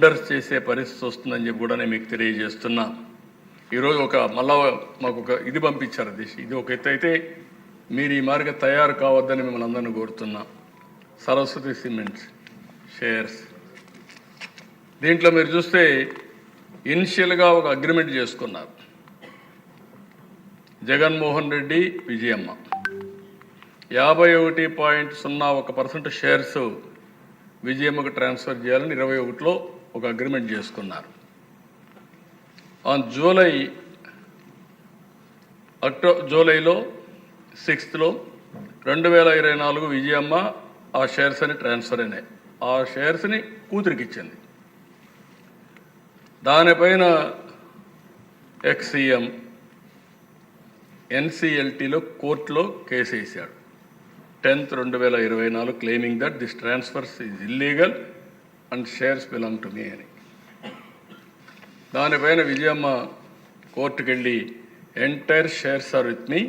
Murders చేసే పరిస్థితి వస్తుందని చెప్పి కూడా నేను మీకు తెలియజేస్తున్నా. ఈరోజు మళ్ళా మాకు ఒక ఇది పంపించారు. ఇది ఒక ఎత్తు అయితే మీరు ఈ మార్గ తయారు కావద్దని మిమ్మల్ని అందరినీ కోరుతున్నా. సరస్వతి సిమెంట్స్ షేర్స్ దీంట్లో మీరు చూస్తే ఇనిషియల్గా ఒక అగ్రిమెంట్ చేసుకున్నారు. జగన్మోహన్ రెడ్డి, విజయమ్మ 51.01% షేర్స్ విజయమ్మకు ట్రాన్స్ఫర్ చేయాలని 21లో ఒక అగ్రిమెంట్ చేసుకున్నారు. జూలైలో 6th 2024 విజయమ్మ ఆ షేర్స్ అని ట్రాన్స్ఫర్ అయినాయి. ఆ షేర్స్ని కూతురికి ఇచ్చింది. దానిపైన ఎక్స్సీఎం NCLTలో కోర్టులో కేసు వేశాడు 10th 2024 claiming that this transfers is illegal and shares belong to me అని. దానిపైన విజయమ్మ కోర్టుకు వెళ్ళి entire shares are with me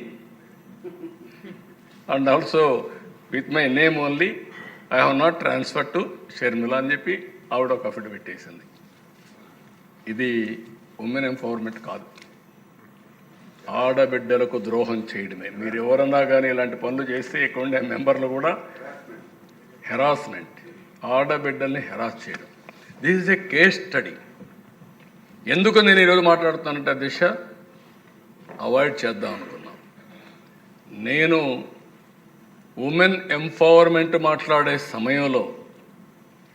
and also with my name only, I have not transfer to Sharmila అని చెప్పి ఆవిడ ఒక అఫిడవిట్ వేసింది. ఇది ఉమెన్ ఎంపవర్మెంట్ కాదు, ఆడబిడ్డలకు ద్రోహం చేయడమే. మీరు ఎవరన్నా కానీ ఇలాంటి పనులు చేస్తే ఇక్కడ ఉండే మెంబర్లు కూడా హెరాస్మెంట్, ఆడబిడ్డల్ని హెరాస్ చేయడం. This is a case study. ఎందుకు నేను ఈరోజు మాట్లాడుతున్నానంటే దిశ అవాయిడ్ చేద్దాం అనుకున్నాను. నేను ఉమెన్ ఎంపవర్మెంట్ మాట్లాడే సమయంలో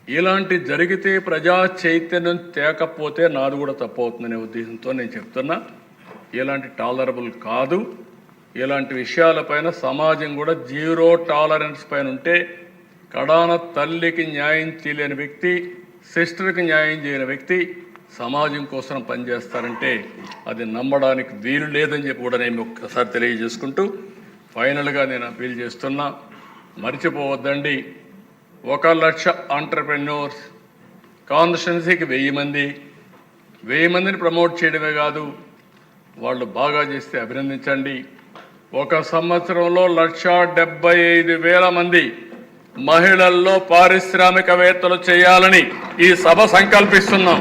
ఇలాంటి జరిగితే ప్రజా చైతన్యం తేకపోతే నాది కూడా తప్పు అవుతుందనే ఉద్దేశంతో నేను చెప్తున్నా. ఇలాంటి టాలరబుల్ కాదు. ఇలాంటి విషయాలపైన సమాజం కూడా జీరో టాలరెన్స్ పైన ఉంటే, కడాన తల్లికి న్యాయం చేయలేని వ్యక్తి, సిస్టర్కి న్యాయం చేయని వ్యక్తి సమాజం కోసం పనిచేస్తారంటే అది నమ్మడానికి వీలు లేదని చెప్పి కూడా నేను ఒక్కసారి తెలియజేసుకుంటూ ఫైనల్గా నేను అపీల్ చేస్తున్నా. మర్చిపోవద్దండి, 1 లక్ష ఆంటర్ప్రెన్యూర్స్, కాన్స్టిట్యున్సీకి 1000 మందిని ప్రమోట్ చేయడమే కాదు, వాళ్ళు బాగా చేస్తే అభినందించండి. 1 సంవత్సరంలో 1,75,000 మంది మహిళల్లో పారిశ్రామికవేత్తలు చేయాలని ఈ సభ సంకల్పిస్తున్నాం.